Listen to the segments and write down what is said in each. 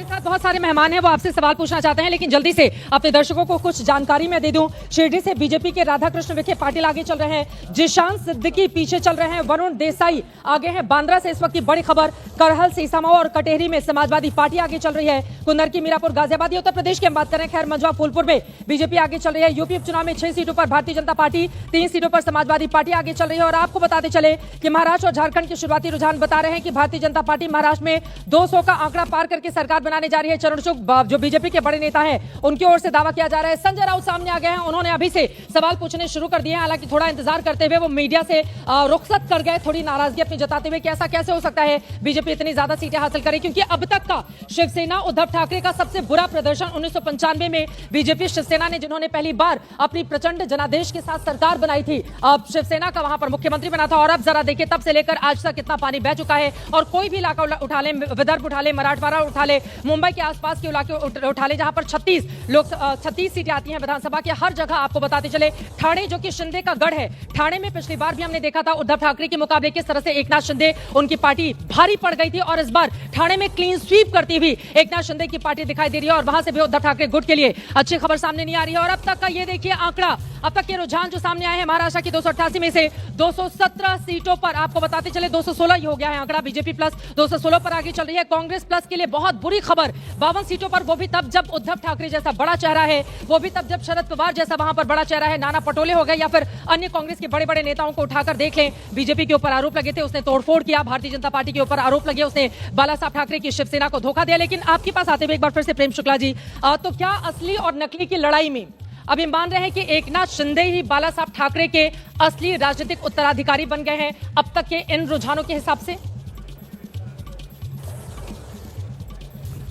हमारे साथ बहुत सारे मेहमान हैं, वो आपसे सवाल पूछना चाहते हैं, लेकिन जल्दी से अपने दर्शकों को कुछ जानकारी मैं दे दूं। शिरडी से बीजेपी के राधाकृष्ण विखे पाटिल आगे चल रहे हैं, जिशान सिद्दीकी पीछे चल रहे हैं, वरुण देसाई आगे हैं। बांद्रा से इस वक्त की बड़ी खबर, करहल सीसामाओ और कटेहरी में समाजवादी पार्टी आगे चल रही है। कुंदर की मीरापुर गाजियाबाद उत्तर प्रदेश की हम बात करें, खैर मंजवा फूलपुर में बीजेपी आगे चल रही है। यूपी उपचुनाव में 6 सीटों पर भारतीय जनता पार्टी, 3 सीटों पर समाजवादी पार्टी आगे चल रही है। और आपको बताते चले कि महाराष्ट्र और झारखंड के शुरुआती रुझान बता रहे हैं कि भारतीय जनता पार्टी महाराष्ट्र में 200 का आंकड़ा पार करके सरकार बनाने जा रही है। चरणचूक जो बीजेपी के बड़े नेता हैं, उनकी ओर से दावा किया जा रहा है। संजय राउत सामने आ गए हैं, उन्होंने अभी से सवाल पूछने शुरू कर दिए हैं। हालांकि थोड़ा इंतजार करते हुए वो मीडिया से रुखसत कर गए, थोड़ी नाराजगी अपनी जताते हुए कि ऐसा कैसे हो सकता है बीजेपी इतनी ज्यादा सीटें हासिल करे, क्योंकि अब तक का शिवसेना उद्धव ठाकरे का सबसे बुरा प्रदर्शन 1995 में बीजेपी शिवसेना ने, जिन्होंने पहली बार अपनी प्रचंड जनादेश के साथ सरकार बनाई थी, अब शिवसेना का वहां पर मुख्यमंत्री बना था। और अब जरा देखिए तब से लेकर आज तक कितना पानी बह चुका है। और कोई भी इलाका उठा ले, विदर्भ उठा ले, मराठवाड़ा उठा ले, मुंबई के आसपास के इलाके उठा ले, जहां पर 36 सीटें आती हैं विधानसभा की, हर जगह आपको बताते चले। ठाणे जो कि शिंदे का गढ़ है, ठाणे में पिछली बार भी हमने देखा था उद्धव ठाकरे के मुकाबले किस तरह से एकनाथ शिंदे, उनकी पार्टी भारी पड़ गई थी। और इस बार ठाणे में क्लीन स्वीप करती हुई एकनाथ शिंदे की पार्टी दिखाई दे रही है और वहां से भी उद्धव ठाकरे गुट के लिए अच्छी खबर सामने नहीं आ रही है। और अब तक का ये देखिए आंकड़ा, अब तक के रुझान जो सामने आए हैं, महाराष्ट्र की 288 में से 217 सीटों पर आपको बताते चले 216 ही हो गया है आंकड़ा। बीजेपी प्लस 216 पर आगे चल रही है। कांग्रेस प्लस के लिए बहुत बुरी खबर, 52 सीटों पर, वो भी तब जब उद्धव ठाकरे जैसा बड़ा चेहरा है, वो भी तब जब शरद पवार जैसा वहां पर बड़ा चेहरा है, नाना पटोले हो गए या फिर अन्य कांग्रेस के बड़े बड़े नेताओं को उठाकर देख लें। बीजेपी के ऊपर आरोप लगे थे, उसने तोड़फोड़ किया। भारतीय जनता पार्टी के ऊपर आरोप लगे, उसने बाला साहब ठाकरे की शिवसेना को धोखा दिया। लेकिन आपके पास आते हुए एक बार फिर से प्रेम शुक्ला जी, तो क्या असली और नकली की लड़ाई में अभी मान रहे हैं कि एकनाथ शिंदे ही बाला साहब ठाकरे के असली राजनीतिक उत्तराधिकारी बन गए हैं अब तक के इन रुझानों के हिसाब से?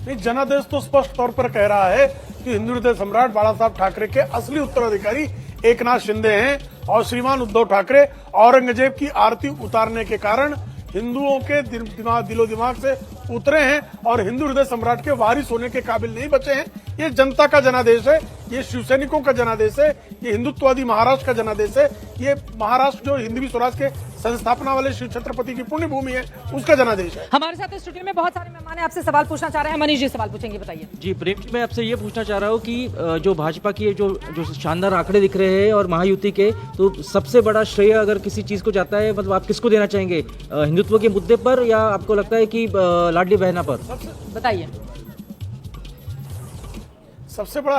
नहीं, जनादेश तो स्पष्ट तौर पर कह रहा है कि हिंदू हृदय सम्राट बाला साहब ठाकरे के असली उत्तराधिकारी एकनाथ शिंदे हैं। और श्रीमान उद्धव ठाकरे औरंगजेब की आरती उतारने के कारण हिंदुओं के दिलो दिमाग से उतरे हैं और हिंदू हृदय सम्राट के वारिस होने के काबिल नहीं बचे हैं। ये जनता का जनादेश है, ये शिवसैनिकों का जनादेश है, ये हिंदुत्ववादी महाराष्ट्र का जनादेश है, ये महाराष्ट्र जो हिंदवी स्वराज के संस्थापना वाले शिव छत्रपति की पुण्य भूमि है, उसका जनादेश है। हमारे साथ स्टूडियो में बहुत सारे मेहमान हैं, आपसे सवाल पूछना चाह रहे हैं। मनीष जी सवाल पूछेंगे, बताइए जी। प्रेम जी, मैं आपसे ये पूछना चाह रहा हूँ कि जो भाजपा की जो शानदार आंकड़े दिख रहे हैं और महायुति के, तो सबसे बड़ा श्रेय अगर किसी चीज को जाता है, मतलब आप किसको देना चाहेंगे, हिंदुत्व के मुद्दे पर या आपको लगता है कि लाडली बहना पर? बताइए। सबसे बड़ा